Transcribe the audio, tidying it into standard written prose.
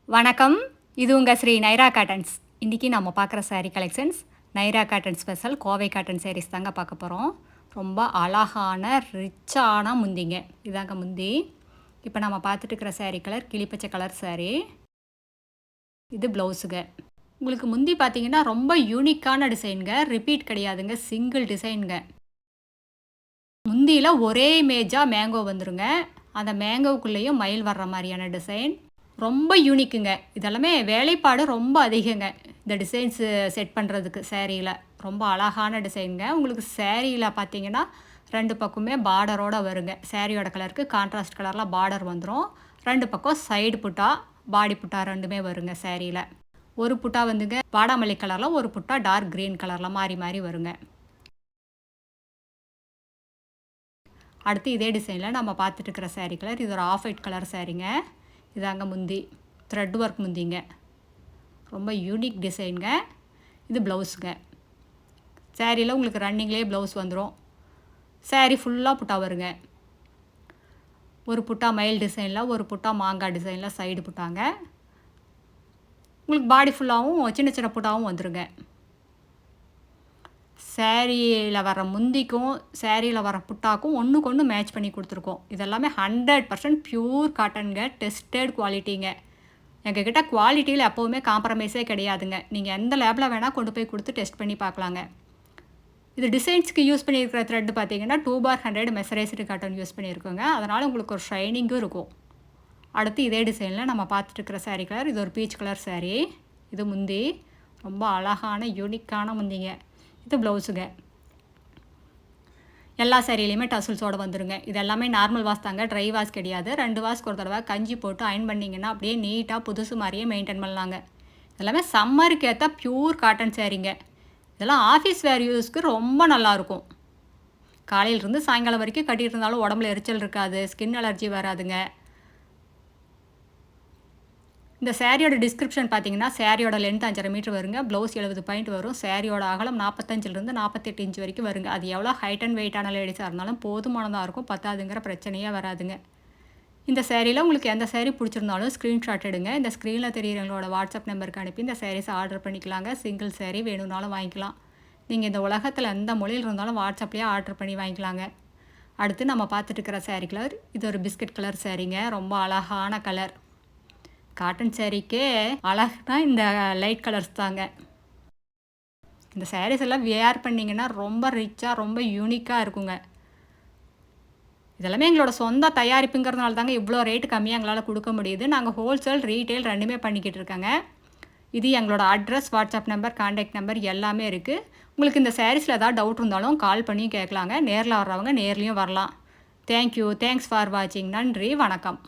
வணக்கம். இது உங்கள் ஸ்ரீ நைரா காட்டன்ஸ். இன்றைக்கி நம்ம பார்க்குற saree collections Naira cotton special Kovai cotton sarees தாங்க பார்க்க போகிறோம். ரொம்ப அழகான ரிச்சான முந்திங்க. இதாங்க முந்தி. இப்போ நம்ம பார்த்துட்டு இருக்கிற saree கலர் கிளிப்பச்சை கலர் saree. இது ப்ளவுஸுங்க. உங்களுக்கு முந்தி பார்த்தீங்கன்னா ரொம்ப யூனிக்கான டிசைனுங்க. ரிப்பீட் கிடையாதுங்க. சிங்கிள் டிசைனுங்க. முந்தியில் ஒரே இமேஜாக மேங்கோ வந்துருங்க. அந்த மேங்கோவுக்குள்ளேயும் மயில் வர்ற மாதிரியான டிசைன் ரொம்ப யூனிக்குங்க. இதெல்லாமே வேலைப்பாடு ரொம்ப அதிகங்க. இந்த டிசைன்ஸு செட் பண்ணுறதுக்கு சேரீயில் ரொம்ப அழகான டிசைனுங்க. உங்களுக்கு சேரீயில் பார்த்தீங்கன்னா 2 பக்கமே பார்டரோடு வருங்க. சேரீயோட கலருக்கு கான்ட்ராஸ்ட் கலரில் பார்டர் வந்துடும். 2 பக்கம் சைடு புட்டா பாடி புட்டா ரெண்டுமே வருங்க சேரீயில். ஒரு புட்டா வந்துங்க வாடாமல்லி கலரில், ஒரு புட்டா டார்க் க்ரீன் கலரில் மாறி மாறி வருங்க. அடுத்து இதே டிசைனில் நம்ம பார்த்துட்டு இருக்கிற saree கலர் இது ஒரு ஆஃப் ஒயிட் கலர் சாரீங்க. இதாங்க முந்தி. த்ரெட் ஒர்க் முந்திங்க. ரொம்ப யூனிக் டிசைனுங்க. இது ப்ளவுஸுங்க. சேரீயில் உங்களுக்கு ரன்னிங்லேயே ப்ளவுஸ் வந்துடும். சேரீ ஃபுல்லாக புட்டா வருங்க. ஒரு புட்டா மயில் டிசைனில், ஒரு புட்டா மாங்காய் டிசைனில் சைடு புட்டாங்க. உங்களுக்கு பாடி ஃபுல்லாகவும் சின்ன சின்ன புட்டாவும் வந்துடுங்க. சேரீயில் வர முந்திக்கும் சேரீயில் வர புட்டாக்கும் ஒன்றுக்கு ஒன்று மேட்ச் பண்ணி கொடுத்துருக்கோம். இதெல்லாமே 100% பியூர் காட்டனுங்க. டெஸ்டட் குவாலிட்டிங்க. எங்ககிட்ட குவாலிட்டியில் எப்போவுமே காம்ப்ரமைஸே கிடையாதுங்க. நீங்கள் எந்த லேபில் வேணால் கொண்டு போய் கொடுத்து டெஸ்ட் பண்ணி பார்க்கலாங்க. இது டிசைன்ஸ்க்கு யூஸ் பண்ணியிருக்கிற த்ரெட் பார்த்தீங்கன்னா 2/100 மெசரைஸ்டு காட்டன் யூஸ் பண்ணியிருக்கோங்க. அதனால் உங்களுக்கு ஒரு ஷைனிங்கும் இருக்கும். அடுத்து இதே டிசைனில் நம்ம பார்த்துட்டு இருக்கிற saree கலர் இது ஒரு பீச் கலர் saree. இது முந்தி. ரொம்ப அழகான யூனிக்கான முந்திங்க. இது ப்ளவுஸுங்க. எல்லா சேரீலையுமே டசல்ஸோடு வந்துடுங்க. இது எல்லாமே நார்மல் வாஷ் தாங்க. ட்ரை வாஷ் கிடையாது. 2 வாஷ்க்கு ஒரு தடவை கஞ்சி போட்டு அயன் பண்ணிங்கன்னா அப்படியே நீட்டாக புதுசு மாதிரியே மெயின்டைன் பண்ணலாங்க. இதெல்லாமே சம்மருக்கு ஏற்ற பியூர் காட்டன் சேரீங்க. இதெல்லாம் ஆஃபீஸ் வேர் யூஸ்க்கு ரொம்ப நல்லாயிருக்கும். காலையிலேருந்து சாயங்காலம் வரைக்கும் கட்டிகிட்டு இருந்தாலும் உடம்புல எரிச்சல் இருக்காது. ஸ்கின் அலர்ஜி வராதுங்க. இந்த சேரீயோட டிஸ்கிரிப்ஷன் பார்த்தீங்கன்னா சேரீயோட லென்த் 5.5 மீட்டர் வருங்க. ப்ளவுஸ் 70 பாயிண்ட் வரும். சேரீயோட அகலம் 45லேருந்து 48 இன்ச் வரைக்கும் வருங்க. அது எவ்வளோ ஹைட் அண்ட் வெயிட்டான லேடிஸாக இருந்தாலும் போதுமானதாக இருக்கும். பத்தாதுங்கிற பிரச்சனையே வராதுங்க. இந்த சேரீயில் உங்களுக்கு எந்த சேரீ பிடிச்சிருந்தாலும் ஸ்க்ரீன்ஷாட் எடுங்க. இந்த ஸ்க்ரீனில் தெரியுறவங்களோட வாட்ஸ்அப் நம்பருக்கு அனுப்பி இந்த சேரீஸை ஆர்டர் பண்ணிக்கலாங்க. சிங்கிள் சேரீ வேணும்னாலும் வாங்கிக்கலாம். நீங்கள் இந்த உலகத்தில் எந்த மொழியில் இருந்தாலும் வாட்ஸ்அப்லேயே ஆர்டர் பண்ணி வாங்கிக்கலாங்க. அடுத்து நம்ம பார்த்துட்டு இருக்கிற saree கலர் இது ஒரு பிஸ்கட் கலர் சாரீங்க. ரொம்ப அழகான கலர். காட்டன் சேரீக்கே அழகுனா இந்த லைட் கலர்ஸ் தாங்க. இந்த சாரீஸ் எல்லாம் வேர் பண்ணிங்கன்னா ரொம்ப ரிச்சாக ரொம்ப யூனிக்காக இருக்குங்க. இதெல்லாமே எங்களோட சொந்த தயாரிப்புங்கிறதுனால தாங்க இவ்வளோ ரேட்டு கம்மியாக எங்களால் கொடுக்க முடியுது. நாங்கள் ஹோல்சேல் ரீட்டெயில் ரெண்டுமே பண்ணிக்கிட்டு இருக்காங்க. இது எங்களோட address, WhatsApp number, contact number எல்லாமே இருக்குது. உங்களுக்கு இந்த சாரீஸில் ஏதாவது டவுட் இருந்தாலும் கால் பண்ணி கேட்கலாங்க. நேரில் வர்றவங்க நேர்லேயும் வரலாம். தேங்க்யூ. தேங்க்ஸ் ஃபார் வாட்சிங். நன்றி. வணக்கம்.